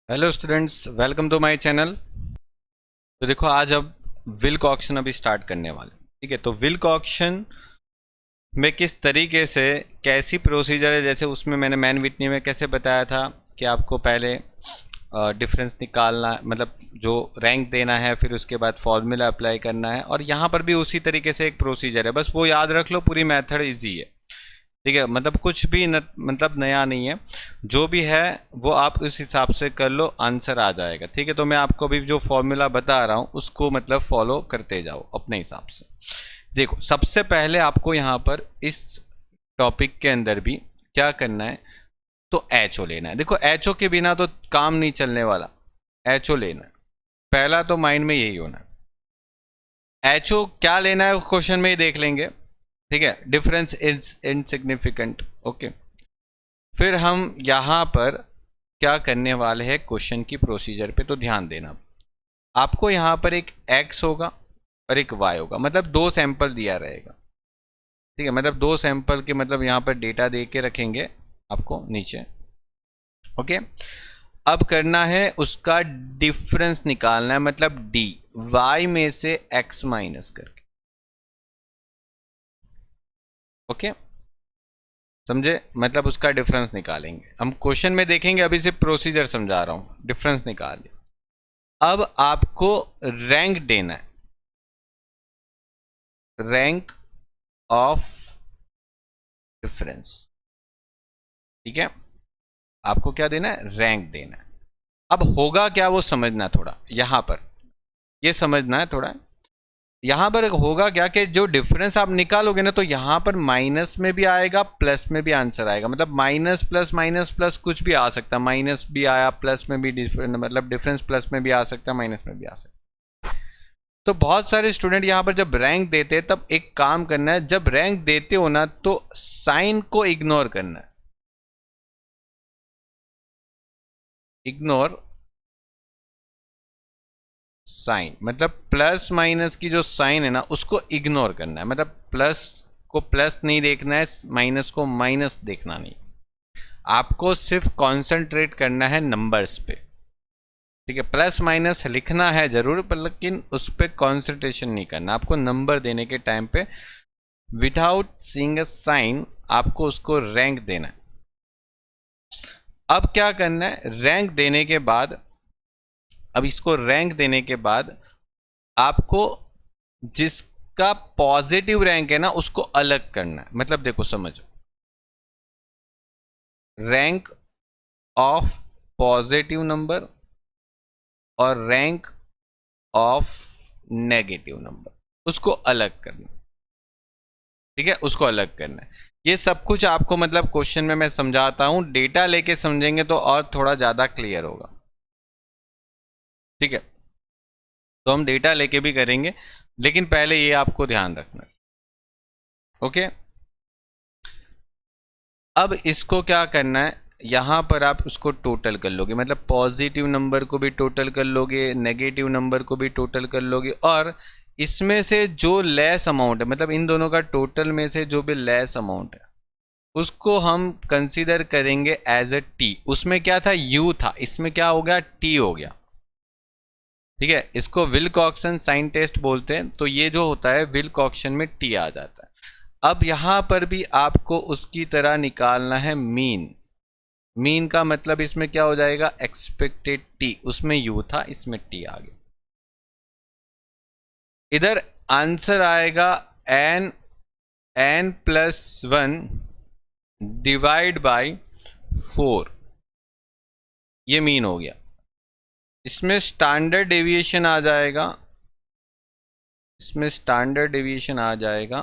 Hello students, welcome to my channel. तो देखो, आज अब विल्क ऑक्शन अभी स्टार्ट करने वाले। ठीक है, तो विल्क ऑक्शन में किस तरीके से कैसी प्रोसीजर है, जैसे उसमें मैंने मैन विटनी में कैसे बताया था कि आपको पहले डिफरेंस निकालना, मतलब जो रैंक देना है, फिर उसके बाद फॉर्मूला अप्लाई करना है। और यहाँ पर भी उसी तरीके से एक प्रोसीजर है, बस वो याद रख लो, पूरी मेथड इजी है। ठीक है, मतलब कुछ भी मतलब नया नहीं है, जो भी है वो आप उस हिसाब से कर लो, आंसर आ जाएगा। ठीक है, तो मैं आपको अभी जो फॉर्मूला बता रहा हूँ उसको मतलब फॉलो करते जाओ अपने हिसाब से। देखो, सबसे पहले आपको यहाँ पर इस टॉपिक के अंदर भी क्या करना है, तो एचओ लेना है। देखो, एचओ के बिना तो काम नहीं चलने वाला, एचओ लेना है। पहला तो माइंड में यही होना है। एचओ क्या लेना है क्वेश्चन में ही देख लेंगे। ठीक है, डिफरेंस इज इनसिग्निफिकेंट। ओके, फिर हम यहां पर क्या करने वाले हैं, क्वेश्चन की प्रोसीजर पे तो ध्यान देना। आपको यहां पर एक x होगा और एक y होगा, मतलब दो सैंपल दिया रहेगा। ठीक है, मतलब दो सैंपल के मतलब यहां पर डेटा दे के रखेंगे आपको नीचे। ओके, अब करना है उसका डिफरेंस निकालना है, मतलब d, y में से x माइनस करके। ओके, समझे, मतलब उसका डिफरेंस निकालेंगे हम। क्वेश्चन में देखेंगे, अभी सिर्फ प्रोसीजर समझा रहा हूं। डिफरेंस निकाल, अब आपको रैंक देना है, रैंक ऑफ डिफरेंस। ठीक है, आपको क्या देना है, रैंक देना है। अब होगा क्या वो समझना, थोड़ा यहां पर ये समझना है थोड़ा। यहां पर होगा क्या कि जो डिफरेंस आप निकालोगे ना, तो यहां पर माइनस में भी आएगा, प्लस में भी आंसर आएगा। मतलब माइनस प्लस कुछ भी आ सकता है, माइनस भी आया, प्लस में भी मतलब डिफरेंस प्लस में भी आ सकता है, माइनस में भी आ सकता है। तो बहुत सारे स्टूडेंट यहां पर जब रैंक देते हैं, तब एक काम करना है, जब रैंक देते हो ना तो साइन को इग्नोर करना है। इग्नोर साइन, मतलब प्लस माइनस की जो साइन है ना उसको इग्नोर करना है। मतलब प्लस को प्लस नहीं देखना है, माइनस को माइनस देखना नहीं। आपको सिर्फ कंसंट्रेट करना है नंबर्स पे। ठीक है, प्लस माइनस लिखना है जरूर, पर लेकिन उस पर कॉन्सेंट्रेशन नहीं करना। आपको नंबर देने के टाइम पे विदाउट सीइंग अ साइन आपको उसको रैंक देना है। अब क्या करना है, रैंक देने के बाद, अब इसको रैंक देने के बाद आपको जिसका पॉजिटिव रैंक है ना उसको अलग करना है। मतलब देखो, समझो, रैंक ऑफ पॉजिटिव नंबर और रैंक ऑफ नेगेटिव नंबर, उसको अलग करना। ठीक है, उसको अलग करना है। ये सब कुछ आपको मतलब क्वेश्चन में मैं समझाता हूं, डेटा लेके समझेंगे तो और थोड़ा ज्यादा क्लियर होगा। ठीक है, तो हम डेटा लेके भी करेंगे, लेकिन पहले ये आपको ध्यान रखना है। ओके, अब इसको क्या करना है, यहां पर आप उसको टोटल कर लोगे, मतलब पॉजिटिव नंबर को भी टोटल कर लोगे, नेगेटिव नंबर को भी टोटल कर लोगे, और इसमें से जो लेस अमाउंट है, मतलब इन दोनों का टोटल में से जो भी लेस अमाउंट है उसको हम कंसीडर करेंगे एज अ टी। उसमें क्या था, यू था, इसमें क्या हो गया, टी हो गया। ठीक है, इसको विल्कॉक्सन साइन टेस्ट बोलते हैं। तो ये जो होता है विल्कॉक्सन में टी आ जाता है। अब यहां पर भी आपको उसकी तरह निकालना है मीन। मीन का मतलब इसमें क्या हो जाएगा, एक्सपेक्टेड टी। उसमें यू था, इसमें टी आ गया। इधर आंसर आएगा n+1 डिवाइड बाई 4। ये मीन हो गया। इसमें स्टैंडर्ड डेविएशन आ जाएगा, इसमें स्टैंडर्ड डेविएशन आ जाएगा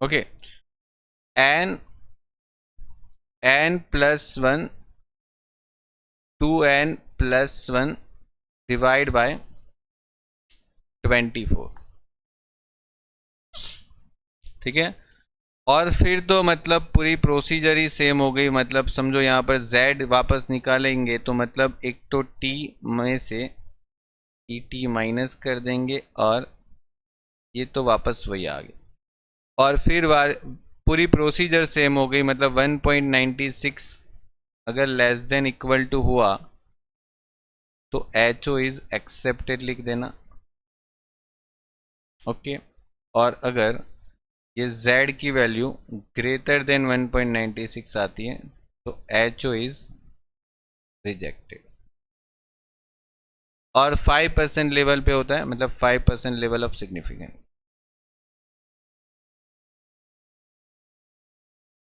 okay, n+1 2n+1 divide by 24। ठीक है, और फिर तो मतलब पूरी प्रोसीजर ही सेम हो गई। मतलब समझो यहाँ पर z वापस निकालेंगे तो मतलब एक तो t में से ई टी माइनस कर देंगे, और ये तो वापस वही आ गया। और फिर पूरी प्रोसीजर सेम हो गई, मतलब 1.96 अगर लेस देन इक्वल टू हुआ तो HO इज एक्सेप्टेड लिख देना। ओके, और अगर ये Z की वैल्यू ग्रेटर देन 1.96 आती है तो HO इज रिजेक्टेड। और 5% लेवल पे होता है, मतलब 5% लेवल ऑफ सिग्निफिकेंस।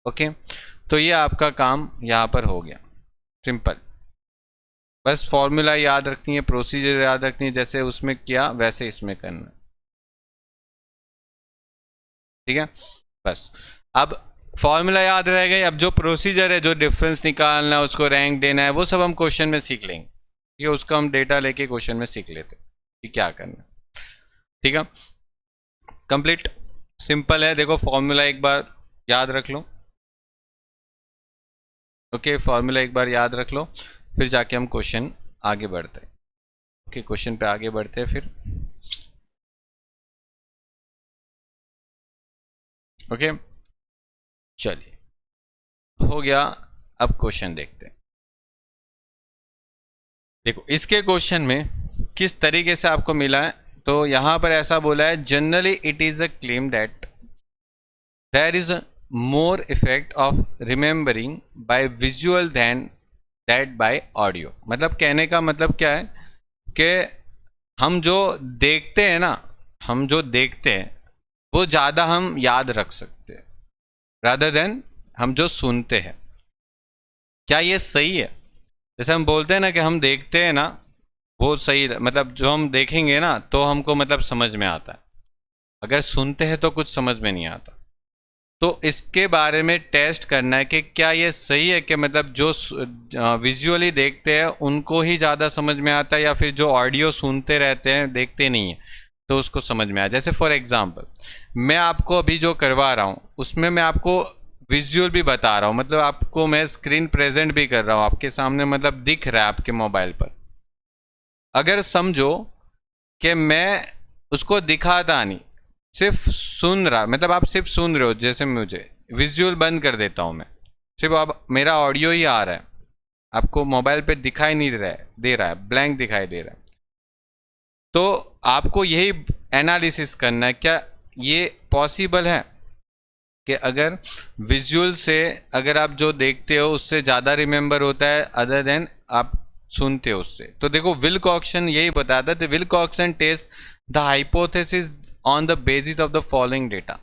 ओके, तो ये आपका काम यहाँ पर हो गया, सिंपल। बस फॉर्मूला याद रखनी है, प्रोसीजर याद रखनी है, जैसे उसमें किया वैसे इसमें करना, ठीक है। बस अब फॉर्मूला याद रह गई, अब जो प्रोसीजर है, जो डिफरेंस निकालना है, उसको रैंक देना है, वो सब हम क्वेश्चन में सीख लेंगे। ठीक है, उसका हम डेटा लेके क्वेश्चन में सीख लेते हैं कि क्या करना है। ठीक है, कंप्लीट, सिंपल है। देखो फॉर्मूला एक बार याद रख लो। ओके, फॉर्मूला एक बार याद रख लो, फिर जाके हम क्वेश्चन आगे बढ़ते हैं। ओके, क्वेश्चन पे आगे बढ़ते हैं फिर। ओके, चलिए हो गया। अब क्वेश्चन देखते हैं। देखो इसके क्वेश्चन में किस तरीके से आपको मिला है, तो यहां पर ऐसा बोला है, generally it is a claim that there is more effect of remembering by visual than that by audio. मतलब कहने का मतलब क्या है कि हम जो देखते हैं ना, हम जो देखते हैं वो ज़्यादा हम याद रख सकते हैं रादर देन हम जो सुनते हैं। क्या ये सही है? जैसे हम बोलते हैं ना कि हम देखते हैं ना, वो सही, मतलब जो हम देखेंगे ना तो हमको मतलब समझ में आता है, अगर सुनते हैं तो कुछ समझ में नहीं आता। तो इसके बारे में टेस्ट करना है कि क्या ये सही है कि मतलब जो विजुअली देखते हैं उनको ही ज़्यादा समझ में आता है, या फिर जो ऑडियो सुनते रहते हैं देखते नहीं है तो उसको समझ में आया। जैसे फॉर एग्जांपल मैं आपको अभी जो करवा रहा हूँ उसमें मैं आपको विजुअल भी बता रहा हूँ, मतलब आपको मैं स्क्रीन प्रेजेंट भी कर रहा हूँ आपके सामने, मतलब दिख रहा है आपके मोबाइल पर। अगर समझो कि मैं उसको दिखाता नहीं, सिर्फ सुन रहा, मतलब आप सिर्फ सुन रहे हो, जैसे मुझे विजुअल बंद कर देता हूँ मैं, सिर्फ अब मेरा ऑडियो ही आ रहा है, आपको मोबाइल पे दिखाई नहीं दे रहा है, ब्लैंक दिखाई दे रहा है। तो आपको यही एनालिसिस करना है, क्या ये पॉसिबल है कि अगर विजुअल से अगर आप जो देखते हो उससे ज़्यादा रिमेंबर होता है अदर देन आप सुनते हो उससे। तो देखो विल्कॉक्सन यही बताता है, Wilcoxon test the hypothesis on the basis of the following data.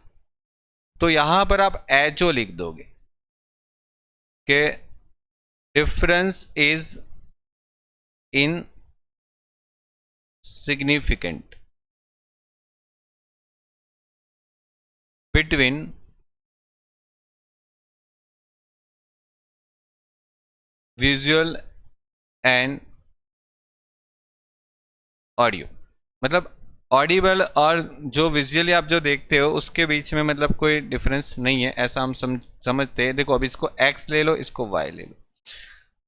तो यहां पर आप HO लिख दोगे कि difference is insignificant between visual and audio. मतलब ऑडिबल और जो विजुअली आप जो देखते हो उसके बीच में मतलब कोई डिफरेंस नहीं है, ऐसा हम समझते हैं। देखो अब इसको x ले लो, इसको y ले लो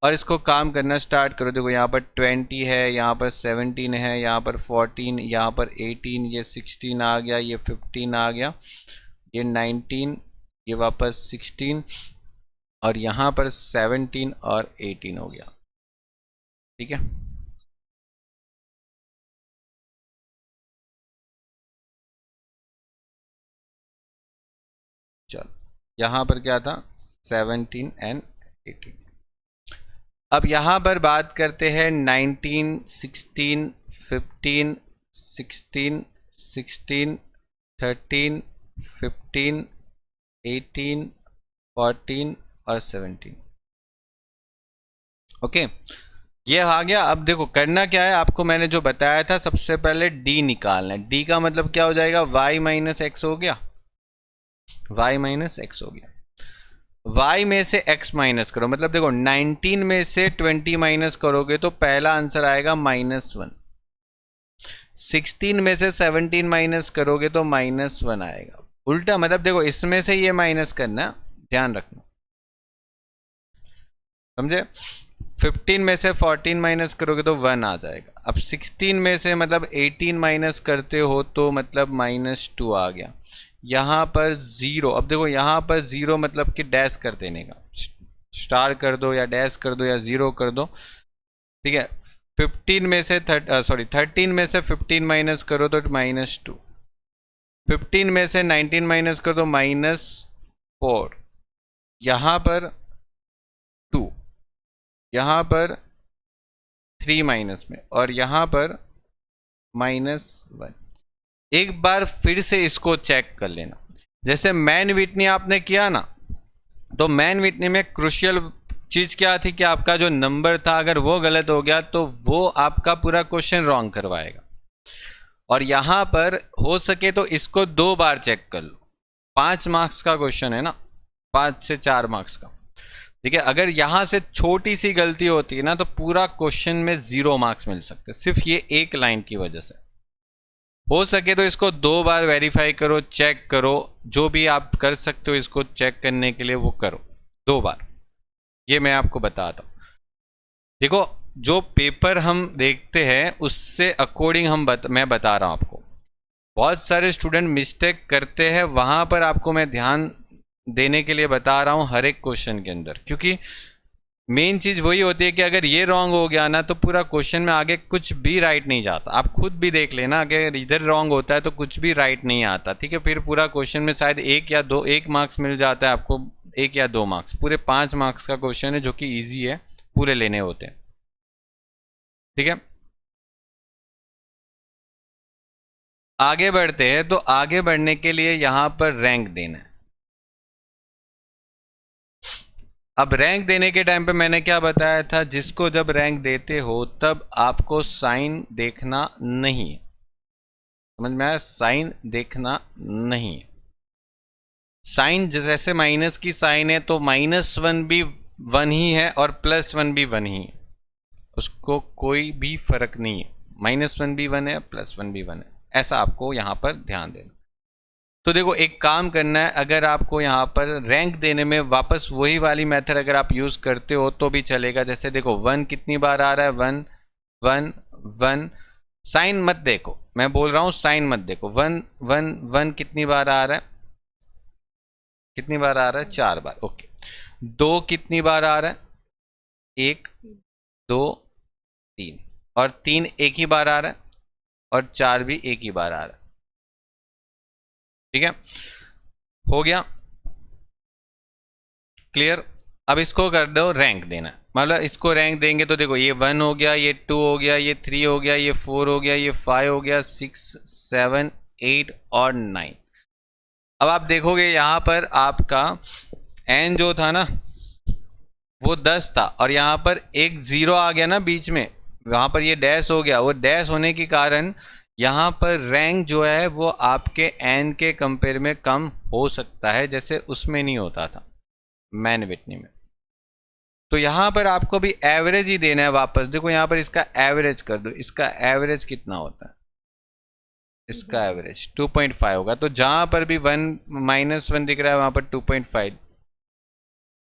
और इसको काम करना स्टार्ट करो। देखो यहाँ पर 20 है, यहाँ पर 17 है, यहाँ पर 14, यहाँ पर 18, ये 16 आ गया, ये 15 आ गया, ये 19, ये वापस 16 और यहाँ पर 17 और 18 हो गया। ठीक है, चलो यहाँ पर क्या था 17 एंड 18। अब यहाँ पर बात करते हैं 19, 16, 15, 16, 16, 13, 15, 18, 14 और 17। ओके, ये आ गया। अब देखो करना क्या है, आपको मैंने जो बताया था सबसे पहले D निकालना है। D का मतलब क्या हो जाएगा, y माइनस एक्स हो गया, y माइनस एक्स हो गया। y में से x माइनस करो, मतलब देखो 19 में से 20 माइनस करोगे तो पहला आंसर आएगा -1। 16 में से 17 माइनस करोगे तो -1 आएगा। उल्टा मतलब देखो इसमें से ये माइनस करना, ध्यान रखना, समझे। 15 में से 14 माइनस करोगे तो 1 आ जाएगा। अब 16 में से मतलब 18 माइनस करते हो तो मतलब -2 आ गया। यहाँ पर 0, अब देखो यहाँ पर 0 मतलब कि डैश कर देने का, स्टार कर दो या डैश कर दो या 0 कर दो, ठीक है। 15 में से 13 में से 15 माइनस करो तो -2, 15 में से 19 माइनस करो तो -4, यहाँ पर 2, यहाँ पर 3 माइनस में, और यहाँ पर -1। एक बार फिर से इसको चेक कर लेना। जैसे मैन विटनी आपने किया ना, तो मैन विटनी में क्रुशियल चीज क्या थी कि आपका जो नंबर था अगर वो गलत हो गया तो वो आपका पूरा क्वेश्चन रॉन्ग करवाएगा। और यहां पर हो सके तो इसको 2 बार चेक कर लो। 5 मार्क्स का क्वेश्चन है ना, 5 से 4 मार्क्स का, ठीक है। अगर यहां से छोटी सी गलती होती है ना तो पूरा क्वेश्चन में 0 मार्क्स मिल सकते, सिर्फ ये एक लाइन की वजह से। हो सके तो इसको 2 बार वेरीफाई करो, चेक करो, जो भी आप कर सकते हो इसको चेक करने के लिए वो करो 2 बार। ये मैं आपको बताता हूँ। देखो जो पेपर हम देखते हैं उससे अकॉर्डिंग मैं बता रहा हूँ आपको। बहुत सारे स्टूडेंट मिस्टेक करते हैं, वहां पर आपको मैं ध्यान देने के लिए बता रहा हूँ हर एक क्वेश्चन के अंदर, क्योंकि मेन चीज वही होती है कि अगर ये रॉन्ग हो गया ना तो पूरा क्वेश्चन में आगे कुछ भी राइट नहीं जाता। आप खुद भी देख लेना, अगर इधर रॉन्ग होता है तो कुछ भी राइट नहीं आता, ठीक है। फिर पूरा क्वेश्चन में शायद 1 मार्क्स मिल जाता है आपको, 1 या 2 मार्क्स। पूरे 5 मार्क्स का क्वेश्चन है जो कि ईजी है, पूरे लेने होते हैं, ठीक है। आगे बढ़ते हैं, तो आगे बढ़ने के लिए यहां पर रैंक देना है। अब रैंक देने के टाइम पे मैंने क्या बताया था, जिसको जब रैंक देते हो तब आपको साइन देखना नहीं है, समझ में आया? साइन देखना नहीं है। साइन जैसे माइनस की साइन है तो -1 भी 1 ही है और +1 भी 1 ही है, उसको कोई भी फर्क नहीं है। -1 भी 1 है, +1 भी 1 है, ऐसा आपको यहाँ पर ध्यान देना। तो देखो एक काम करना है, अगर आपको यहाँ पर रैंक देने में वापस वही वाली मेथड अगर आप यूज़ करते हो तो भी चलेगा। जैसे देखो 1 कितनी बार आ रहा है, 1 1 1, साइन मत देखो, मैं बोल रहा हूँ साइन मत देखो। 1 1 1 कितनी बार आ रहा है, कितनी बार आ रहा है, 4 बार, ओके। 2 कितनी बार आ रहा है, 1 2 3, और 3 एक ही बार आ रहा है, और 4 भी एक ही बार आ रहा है, ठीक है। हो गया क्लियर। अब इसको कर दो रैंक देना, मतलब इसको रैंक देंगे तो देखो ये 1 हो गया, ये 2 हो गया, ये 3 हो गया, ये 4 हो गया, ये 5 हो गया, 6 7 8 और 9। अब आप देखोगे यहाँ पर आपका n जो था ना वो 10 था, और यहाँ पर एक 0 आ गया ना बीच में, वहाँ पर ये डैश हो गया। वो डैश होने के कारण यहाँ पर रैंक जो है वो आपके n के कंपेयर में कम हो सकता है, जैसे उसमें नहीं होता था मैन विटनी में। तो यहाँ पर आपको भी एवरेज ही देना है वापस। देखो यहाँ पर इसका एवरेज कर दो, इसका एवरेज कितना होता है, इसका एवरेज 2.5 होगा। तो जहाँ पर भी 1 -1 दिख रहा है वहाँ पर 2.5,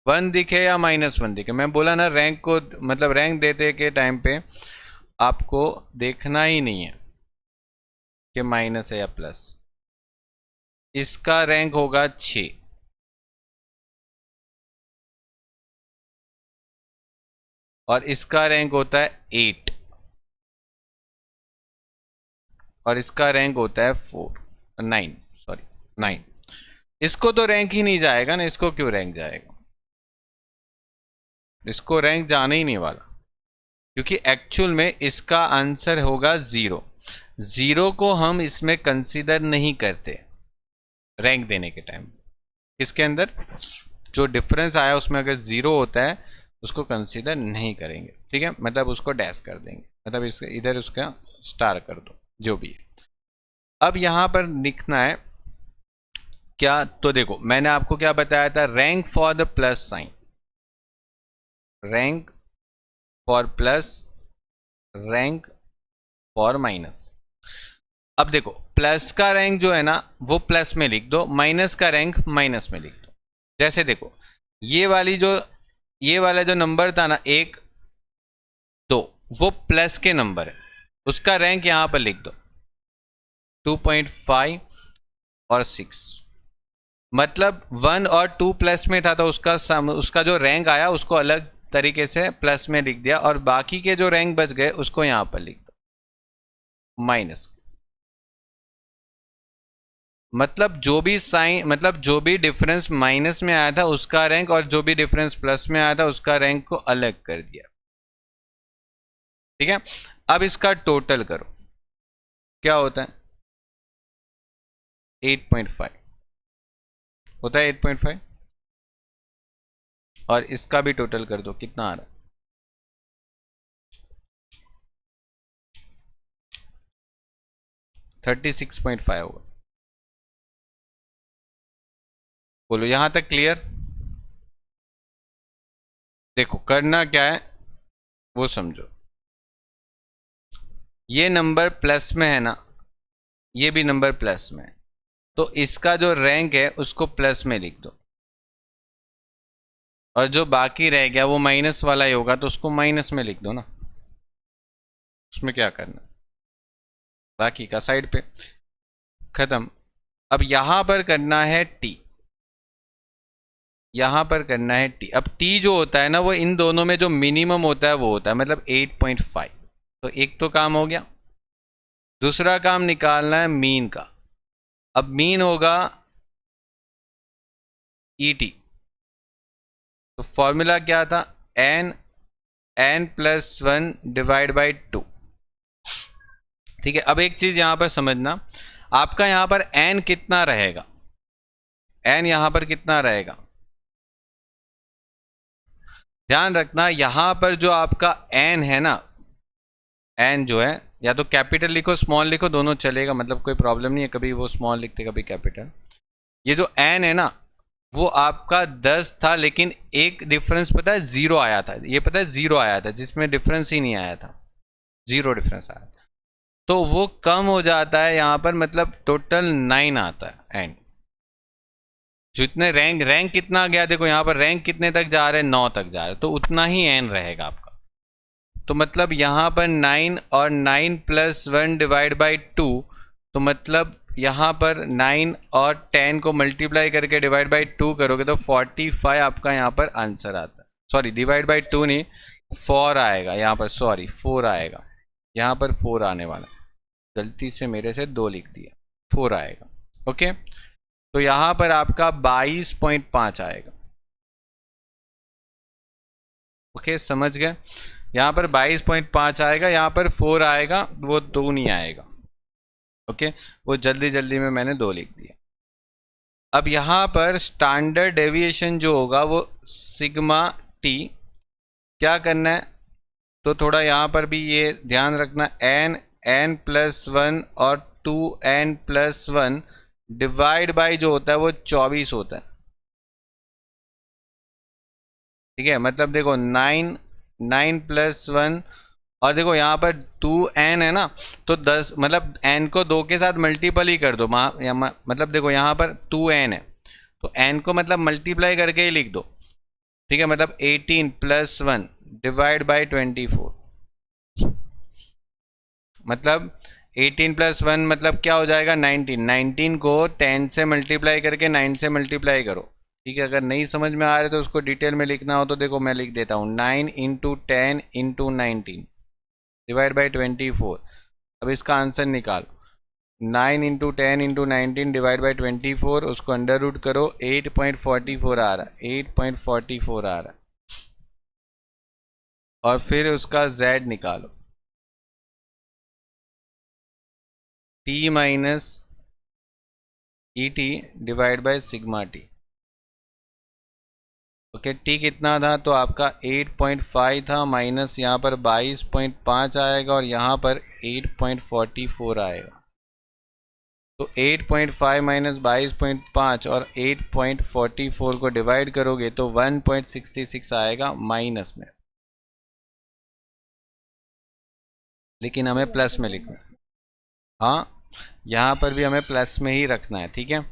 1 दिखे या -1 दिखे, मैं बोला ना रैंक को, मतलब रैंक देते के टाइम पे आपको देखना ही नहीं है कि माइनस है या प्लस। इसका रैंक होगा 6, और इसका रैंक होता है 8, और इसका रैंक होता है 9। इसको तो रैंक ही नहीं जाएगा ना, इसको क्यों रैंक जाएगा, इसको रैंक जाने ही नहीं वाला, क्योंकि एक्चुअल में इसका आंसर होगा 0। 0 को हम इसमें कंसीडर नहीं करते रैंक देने के टाइम। इसके अंदर जो डिफरेंस आया उसमें अगर 0 होता है उसको कंसीडर नहीं करेंगे, ठीक है। मतलब उसको डैश कर देंगे, मतलब इसके इधर उसका स्टार कर दो, जो भी है। अब यहाँ पर लिखना है क्या, तो देखो मैंने आपको क्या बताया था, rank for the plus sign, rank for plus, rank for minus. अब देखो प्लस का रैंक जो है ना वो प्लस में लिख दो, माइनस का रैंक माइनस में लिख दो। जैसे देखो ये वाला जो नंबर था ना 1, तो वो प्लस के नंबर है, उसका रैंक यहां पर लिख दो 2.5 और 6। मतलब 1 और 2 प्लस में था तो उसका जो रैंक आया उसको अलग तरीके से प्लस में लिख दिया, और बाकी के जो रैंक बच गए उसको यहां पर लिख दो माइनस। मतलब जो भी डिफरेंस माइनस में आया था उसका रैंक, और जो भी डिफरेंस प्लस में आया था उसका रैंक को अलग कर दिया। ठीक है, अब इसका टोटल करो, क्या होता है 8.5 होता है 8.5, और इसका भी टोटल कर दो, कितना आ रहा है 36.5 होगा। बोलो यहां तक क्लियर? देखो करना क्या है वो समझो, ये नंबर प्लस में है ना, ये भी नंबर प्लस में है, तो इसका जो रैंक है उसको प्लस में लिख दो, और जो बाकी रह गया वो माइनस वाला ही होगा तो उसको माइनस में लिख दो ना, उसमें क्या करना, बाकी का साइड पे, खत्म। अब यहां पर करना है टी, यहां पर करना है टी। अब टी जो होता है ना वो इन दोनों में जो मिनिमम होता है वो होता है, मतलब 8.5। तो एक तो काम हो गया, दूसरा काम निकालना है मीन का। अब मीन होगा ईटी, तो फॉर्मूला क्या था n प्लस 1 डिवाइड बाई 2। ठीक है, अब एक चीज यहां पर समझना, आपका यहां पर n कितना रहेगा, n यहां पर कितना रहेगा, ध्यान रखना यहां पर जो आपका n है ना, n जो है या तो कैपिटल लिखो स्मॉल लिखो दोनों चलेगा, मतलब कोई प्रॉब्लम नहीं है, कभी वो स्मॉल लिखते कभी कैपिटल। ये जो n है ना वो आपका 10 था, लेकिन एक डिफरेंस पता है 0 आया था, ये पता है 0 आया था जिसमें डिफरेंस ही नहीं आया था, 0 डिफरेंस आया था, तो वो कम हो जाता है यहां पर, मतलब टोटल 9 आता है एंड। जितने रैंक कितना गया, देखो यहां पर रैंक कितने तक जा रहे हैं 9 तक जा रहे हैं, तो उतना ही एन रहेगा आपका। तो मतलब यहां पर 9 और 9 प्लस 1 डिवाइड बाई 2, तो मतलब यहां पर 9 और 10 को मल्टीप्लाई करके डिवाइड बाई 2 करोगे तो 45 आपका यहां पर आंसर आता है। सॉरी डिवाइड बाई 2 नहीं, 4 आएगा यहां पर, सॉरी 4 आएगा यहां पर, 4 आने वाला, गलती से मेरे से 2 लिख दिया, 4 आएगा। ओके, तो यहां पर आपका 22.5 आएगा। ओके समझ गए, यहां पर 22.5 आएगा, यहां पर 4 आएगा, वो 2 नहीं आएगा। ओके, वो जल्दी जल्दी में मैंने 2 लिख दिया। अब यहां पर स्टैंडर्ड डेविएशन जो होगा वो सिग्मा टी, क्या करना है तो थोड़ा यहां पर भी ये ध्यान रखना, n प्लस 1 और 2n प्लस 1 डिवाइड बाई जो होता है वो 24 होता है। ठीक है, मतलब देखो 9 प्लस 1, और देखो यहाँ पर 2n है ना, तो 10 मतलब n को 2 के साथ मल्टीपल ही कर दो, मतलब देखो यहाँ पर 2n है तो n को मतलब मल्टीप्लाई करके ही लिख दो। ठीक है, मतलब 18 प्लस 1 डिवाइड बाई 24, मतलब 18 प्लस 1 मतलब क्या हो जाएगा 19 को 10 से मल्टीप्लाई करके 9 से मल्टीप्लाई करो। ठीक है, अगर नहीं समझ में आ रहे तो उसको डिटेल में लिखना हो तो देखो मैं लिख देता हूँ, 9 इंटू 10 इंटू 19 डिवाइड बाई 24। अब इसका आंसर निकालो, 9 इंटू 10 इंटू 19 डिवाइड बाई 24, उसको अंडर रूट करो, 8.44 आ रहा है, 8.44 आ रहा है, और फिर उसका z निकालो, t minus E T divide by sigma T. Okay, T कितना था तो आपका 8.5 था, माइनस यहाँ पर 22.5 आएगा, और यहाँ पर 8.44 आएगा। तो 8.5 माइनस 22.5 और 8.44 को डिवाइड करोगे तो 1.66 आएगा माइनस में, लेकिन हमें प्लस में लिखना है। हाँ, यहाँ पर भी हमें प्लस में ही रखना है। ठीक है,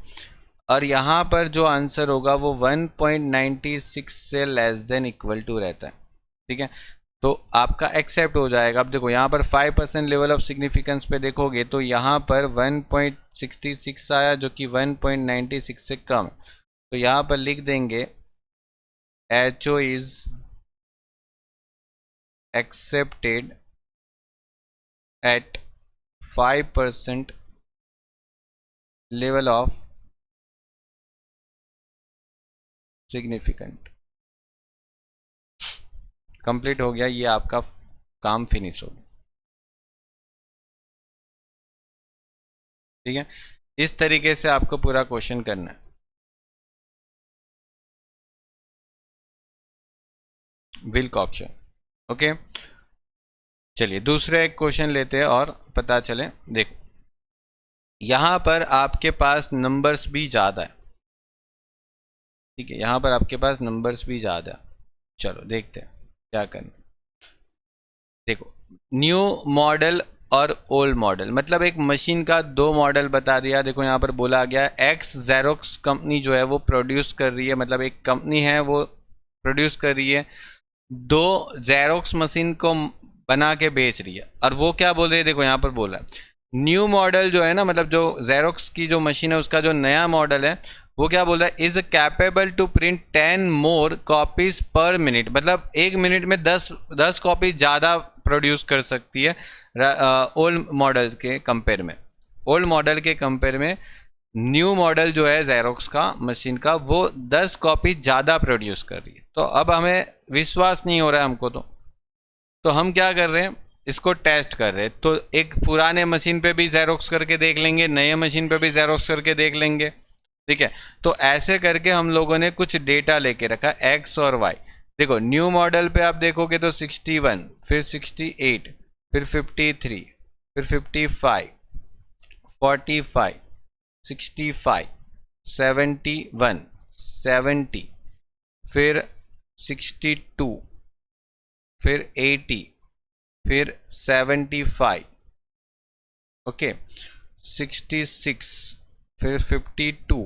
और यहाँ पर जो आंसर होगा वो 1.96 से लेस देन इक्वल टू रहता है। ठीक है, तो आपका एक्सेप्ट हो जाएगा। अब देखो यहाँ पर 5% लेवल ऑफ सिग्निफिकेंस पे देखोगे तो यहाँ पर 1.66 आया, जो कि 1.96 से कम। तो यहाँ पर लिख देंगे HO is accepted eight 5% level of significant. Complete हो गया, ये आपका काम फिनिश हो गया। ठीक है, इस तरीके से आपको पूरा क्वेश्चन करना है। विल्कॉक्सन। ओके, चलिए दूसरे एक क्वेश्चन लेते हैं और पता चले। देखो यहां पर आपके पास नंबर्स भी ज़्यादा है। ठीक है, यहां पर आपके पास नंबर्स भी ज़्यादा है। चलो देखते हैं क्या करना। देखो न्यू मॉडल और ओल्ड मॉडल, मतलब एक मशीन का दो मॉडल बता दिया। देखो यहाँ पर बोला गया एक्स जेरोक्स कंपनी जो है वो प्रोड्यूस कर रही है, मतलब एक कंपनी है वो प्रोड्यूस कर रही है, दो जेरोक्स मशीन को बना के बेच रही है। और वो क्या बोल रही है, देखो यहाँ पर बोला न्यू मॉडल जो है ना, मतलब जो जेरोक्स की जो मशीन है उसका जो नया मॉडल है वो क्या बोल रहा है, is capable to print 10 more copies per minute, मतलब एक मिनट में 10 कॉपी ज़्यादा प्रोड्यूस कर सकती है ओल्ड मॉडल के कंपेयर में। ओल्ड मॉडल के कंपेयर में न्यू मॉडल जो है जेरोक्स का मशीन का वो 10 कॉपी ज़्यादा प्रोड्यूस कर रही है। तो अब हमें विश्वास नहीं हो रहा है हमको, तो हम क्या कर रहे हैं, इसको टेस्ट कर रहे हैं। तो एक पुराने मशीन पे भी जेरोक्स करके देख लेंगे, नए मशीन पे भी जेरोक्स करके देख लेंगे। ठीक है, तो ऐसे करके हम लोगों ने कुछ डेटा लेके रखा एक्स और वाई। देखो न्यू मॉडल पे आप देखोगे तो 61, फिर 68, फिर 53, फिर 55, 45, 65, 71, 70, फिर 62, फिर 80, फिर 75, ओके 66, फिर 52,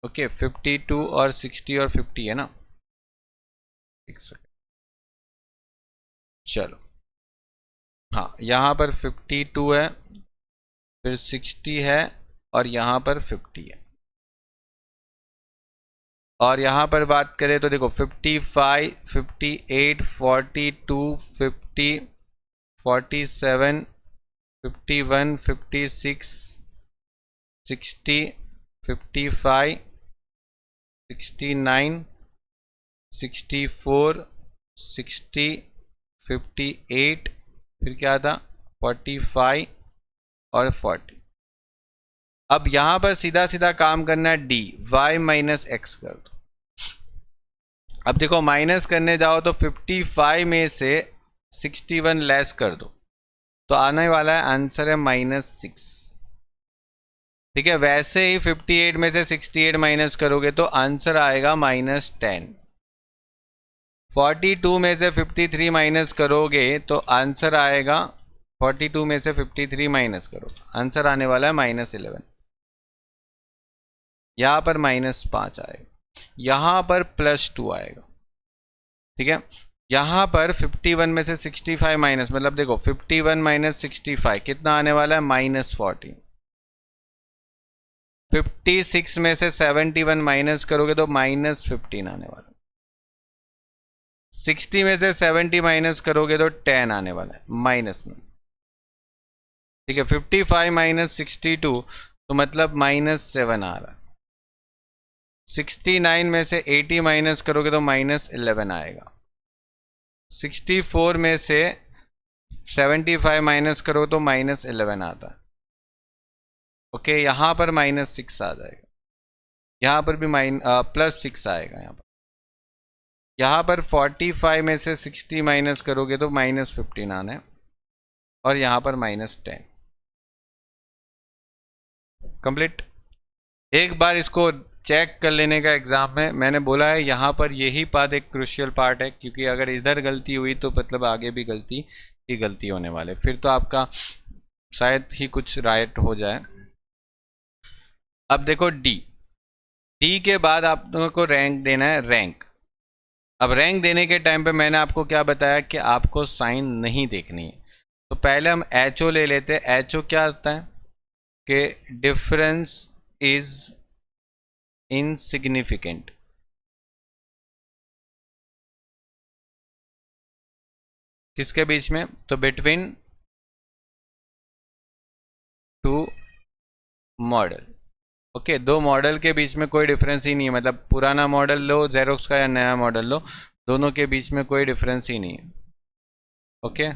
ओके 52 और 60 और 50 है ना। एक सेकेंड, चलो हाँ यहाँ पर 52 है, फिर 60 है और यहाँ पर 50 है। और यहाँ पर बात करें तो देखो 55, 58, 42, 50, 47, 51, 56, 60, 55, 69, 64, 60, 58, फिर क्या था 45 और 40। अब यहां पर सीधा सीधा काम करना है, डी वाई माइनस एक्स कर दो। अब देखो माइनस करने जाओ तो 55 में से 61 लेस कर दो तो आने वाला है आंसर है -6। ठीक है, वैसे ही 58 में से 68 माइनस करोगे तो आंसर आएगा -10। 42 में से 53 माइनस करोगे तो आंसर आएगा, 42 में से 53 माइनस करो, आंसर आने वाला है -11। यहाँ पर -5 आएगा, यहाँ पर +2 आएगा। ठीक है, यहाँ पर 51 में से 65 माइनस, मतलब देखो 51 माइनस 65 कितना आने वाला है -14। 56 में से 71 माइनस करोगे तो -15 आने वाला है। 60 में से 70 माइनस करोगे तो 10 आने वाला है -9। ठीक है, 55 माइनस 62 तो मतलब -7 आ रहा है। 69 में से 80 माइनस करोगे तो -11 आएगा। 64 में से 75 माइनस करो तो -11 आता है। ओके, यहाँ पर -6 आ जाएगा, यहाँ पर भी +6 आएगा। यहाँ पर 45 में से 60 माइनस करोगे तो -15 आना है और यहाँ पर -10। कंप्लीट। एक बार इसको चेक कर लेने का एग्जाम में, मैंने बोला है यहाँ पर यही पार्ट एक क्रूशियल पार्ट है, क्योंकि अगर इधर गलती हुई तो मतलब आगे भी गलती होने वाले, फिर तो आपका शायद ही कुछ राइट हो जाए। अब देखो डी के बाद आप लोगों को रैंक देना है, रैंक। अब रैंक देने के टाइम पे मैंने आपको क्या बताया कि आपको साइन नहीं देखनी है। तो पहले हम एच ओ ले लेते हैं। एच ओ क्या होता है कि डिफरेंस इज इनसिग्निफिकेंट। किसके बीच में? तो बिटवीन टू मॉडल। ओके, दो मॉडल के बीच में कोई डिफरेंस ही नहीं है, मतलब पुराना मॉडल लो जेरोक्स का या नया मॉडल लो, दोनों के बीच में कोई डिफरेंस ही नहीं है। ओके,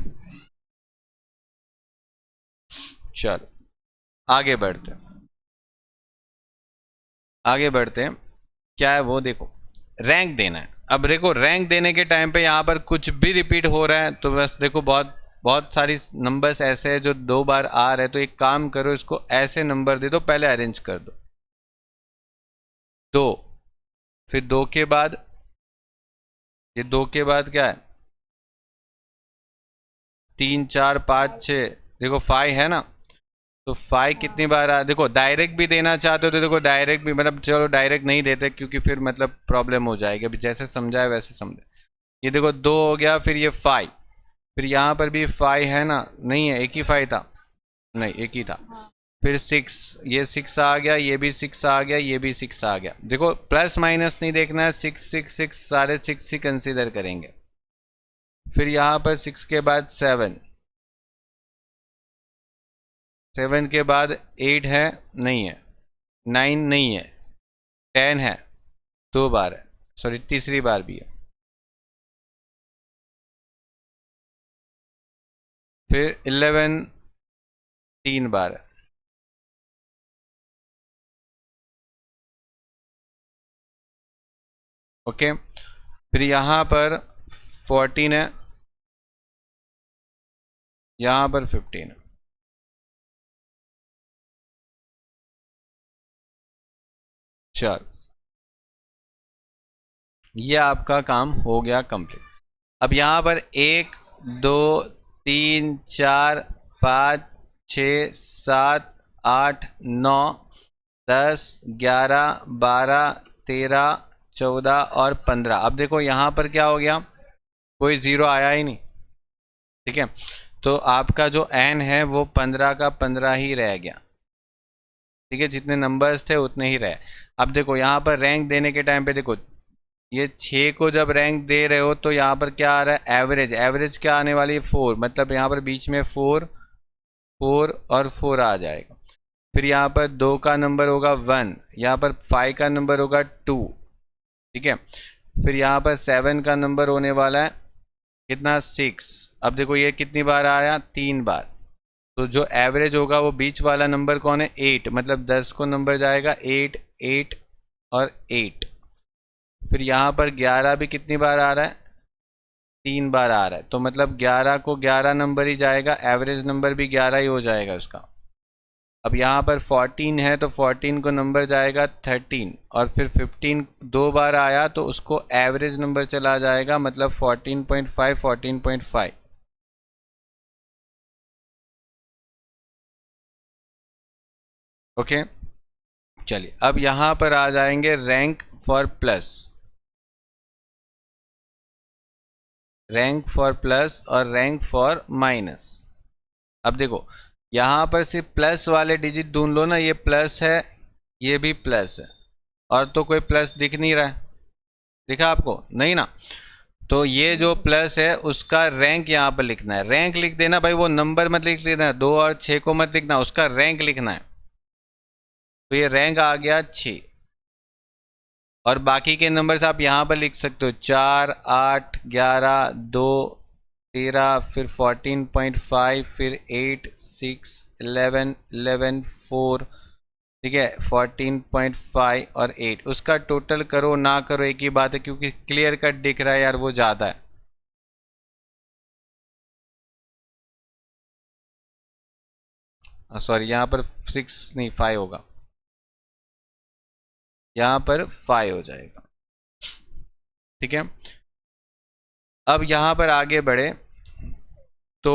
चलो आगे बढ़ते हैं। आगे बढ़ते हैं, क्या है वो देखो, रैंक देना है। अब देखो रैंक देने के टाइम पे यहाँ पर कुछ भी रिपीट हो रहा है तो बस देखो बहुत बहुत सारी नंबर्स ऐसे हैं जो दो बार आ रहे हैं, तो एक काम करो, इसको ऐसे नंबर दे दो, पहले अरेंज कर दो। दो, फिर दो के बाद, ये दो के बाद क्या है, तीन चार पाँच छः, देखो फाइव है ना, तो फाइव कितनी बार आ, देखो डायरेक्ट भी देना चाहते हो तो देखो डायरेक्ट भी, मतलब चलो डायरेक्ट नहीं देते क्योंकि फिर मतलब प्रॉब्लम हो जाएगी, अभी जैसे समझाए वैसे समझे। ये देखो दो हो गया, फिर ये फाइव, फिर यहाँ पर भी फाइव है ना, नहीं है, एक ही फाइव था, नहीं एक ही था। फिर सिक्स, ये सिक्स आ गया, ये भी सिक्स आ गया, ये भी सिक्स आ गया। देखो प्लस माइनस नहीं देखना है, सिक्स सिक्स सिक्स सारे सिक्स ही कंसीडर करेंगे। फिर यहाँ पर सिक्स के बाद सेवन, सेवन के बाद एट है, नहीं है, नाइन नहीं है, टेन है, दो बार है, सॉरी तीसरी बार भी है। फिर 11 तीन बार है। ओके, फिर यहाँ पर 14 है, यहाँ पर 15 है। चल, ये आपका काम हो गया कंप्लीट। अब यहाँ पर एक, दो, तीन, चार, पाँच, छ, सात, आठ, नौ, 10, 11, 12, 13, 14 और 15। अब देखो यहाँ पर क्या हो गया, कोई ज़ीरो आया ही नहीं। ठीक है, तो आपका जो एन है वो 15 का 15 ही रह गया। ठीक है, जितने नंबर्स थे उतने ही रहे। अब देखो यहाँ पर रैंक देने के टाइम पे देखो, ये 6 को जब रैंक दे रहे हो तो यहाँ पर क्या आ रहा है, एवरेज। एवरेज क्या आने वाली है, 4, मतलब यहाँ पर बीच में 4, 4 और 4 आ जाएगा। फिर यहाँ पर 2 का नंबर होगा 1, यहाँ पर 5 का नंबर होगा 2। ठीक है, फिर यहाँ पर 7 का नंबर होने वाला है कितना, 6। अब देखो ये कितनी बार आया, 3 बार। तो जो एवरेज होगा वो बीच वाला नंबर कौन है, 8, मतलब 10 को नंबर जाएगा 8, 8 और 8। फिर यहाँ पर 11 भी कितनी बार आ रहा है, 3 बार आ रहा है, तो मतलब 11 को 11 नंबर ही जाएगा, एवरेज नंबर भी 11 ही हो जाएगा उसका। अब यहाँ पर 14 है तो 14 को नंबर जाएगा 13, और फिर 15 दो बार आया तो उसको एवरेज नंबर चला जाएगा, मतलब 14.5, 14.5। ओके, चलिए अब यहाँ पर आ जाएंगे rank for plus, rank for plus और रैंक फॉर माइनस। अब देखो यहाँ पर सिर्फ प्लस वाले डिजिट ढूंढ लो ना, ये प्लस है, ये भी प्लस है, और तो कोई प्लस दिख नहीं रहा है, दिखा आपको नहीं ना, तो ये जो प्लस है उसका रैंक यहाँ पर लिखना है। रैंक लिख देना भाई, वो नंबर मत लिख लेना, 2 और 6 को मत लिखना, उसका रैंक लिखना है। तो ये रैंक आ गया 6, और बाकी के नंबर्स आप यहाँ पर लिख सकते हो, 4, 8, 11, 2, 13, फिर 14.5, फिर 8, 6, 11, 11, 4। ठीक है, 14.5 और 8, उसका टोटल करो ना करो एक ही बात है, क्योंकि क्लियर कट दिख रहा है यार वो ज़्यादा है। सॉरी, यहाँ पर 6 नहीं 5 होगा, यहाँ पर 5 हो जाएगा। ठीक है, अब यहाँ पर आगे बढ़े तो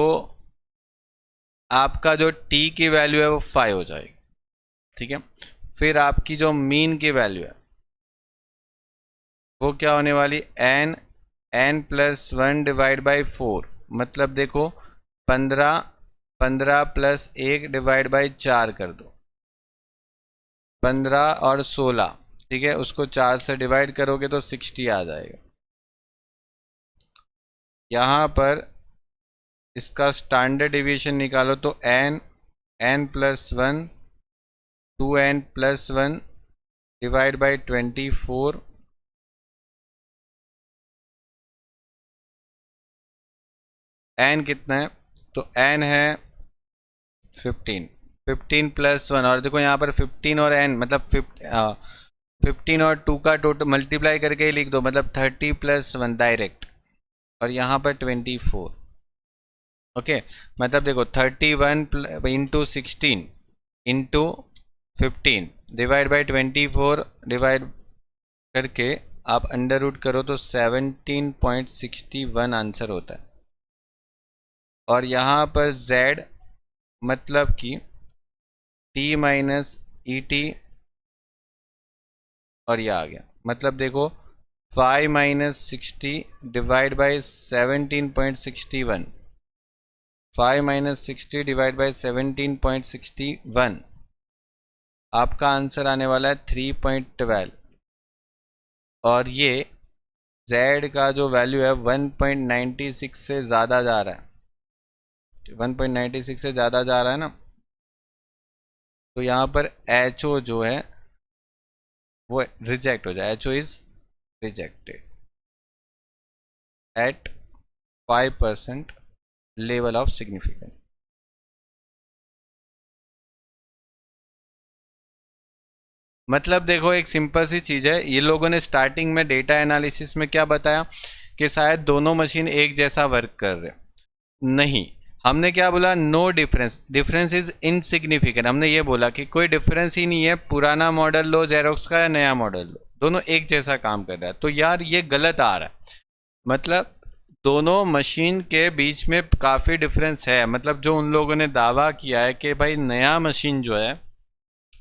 आपका जो t की वैल्यू है वो 5 हो जाएगी। ठीक है, फिर आपकी जो मीन की वैल्यू है वो क्या होने वाली, n n+1 डिवाइड बाई 4, मतलब देखो 15, 15 + 1 डिवाइड बाई 4 कर दो, 15 और 16, ठीक है, उसको 4 से डिवाइड करोगे तो 60 आ जाएगा। यहाँ पर इसका स्टैंडर्ड डिवीजन निकालो तो n+1 2n+1 divide by 24, n कितना है, तो n है 15, 15 + 1, और देखो यहाँ पर 15 और n मतलब 15 और 2 का टोटल मल्टीप्लाई करके ही लिख दो, मतलब 30 + 1 डायरेक्ट, और यहाँ पर 24, ओके, मतलब देखो 31 × 16 इंटू 15 डिवाइड बाई 24 डिवाइड करके आप अंडर रूट करो तो 17.61 आंसर होता है। और यहाँ पर z मतलब कि t माइनस ET, और ये आ गया, मतलब देखो 5 - 60 डिवाइड बाई 17.61, 5 - 60 डिवाइड बाई 17.61, आपका आंसर आने वाला है 3.12, और ये z का जो वैल्यू है 1.96 से ज़्यादा जा रहा है, 1.96 से ज़्यादा जा रहा है ना, तो यहाँ पर HO जो है वो रिजेक्ट हो जाए, HO is rejected at 5% level of significance. मतलब देखो एक सिंपल सी चीज़ है, ये लोगों ने स्टार्टिंग में डेटा एनालिसिस में क्या बताया कि शायद दोनों मशीन एक जैसा वर्क कर रहे, नहीं, हमने क्या बोला, no difference, difference is insignificant, हमने ये बोला कि कोई डिफरेंस ही नहीं है, पुराना मॉडल लो जेरोक्स का या नया मॉडल लो, दोनों एक जैसा काम कर रहा है। तो यार ये गलत आ रहा है, मतलब दोनों मशीन के बीच में काफ़ी डिफरेंस है, मतलब जो उन लोगों ने दावा किया है कि भाई नया मशीन जो है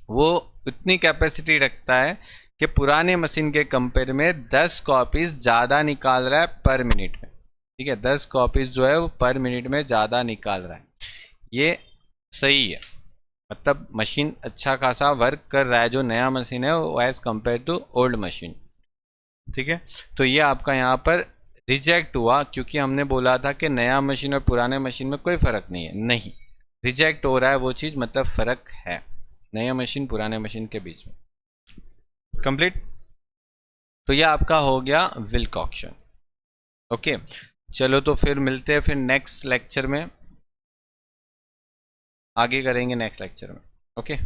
वो इतनी कैपेसिटी रखता है कि पुराने मशीन के कंपेयर में 10 कॉपीज़ ज़्यादा निकाल रहा है पर मिनट में, ठीक है, 10 कॉपीज़ जो है वो पर मिनट में ज़्यादा निकाल रहा है, ये सही है, मतलब मशीन अच्छा खासा वर्क कर रहा है जो नया मशीन है वो as compare to old machine, ठीक है। तो ये आपका यहाँ पर रिजेक्ट हुआ, क्योंकि हमने बोला था कि नया मशीन और पुराने मशीन में कोई फ़र्क नहीं है, नहीं, रिजेक्ट हो रहा है वो चीज़, मतलब फ़र्क है नया मशीन पुराने मशीन के बीच में। कंप्लीट। तो ये आपका हो गया विल्कॉक्सन, ओके। चलो तो फिर मिलते हैं फिर नेक्स्ट लेक्चर में, आगे करेंगे नेक्स्ट लेक्चर में, ओके।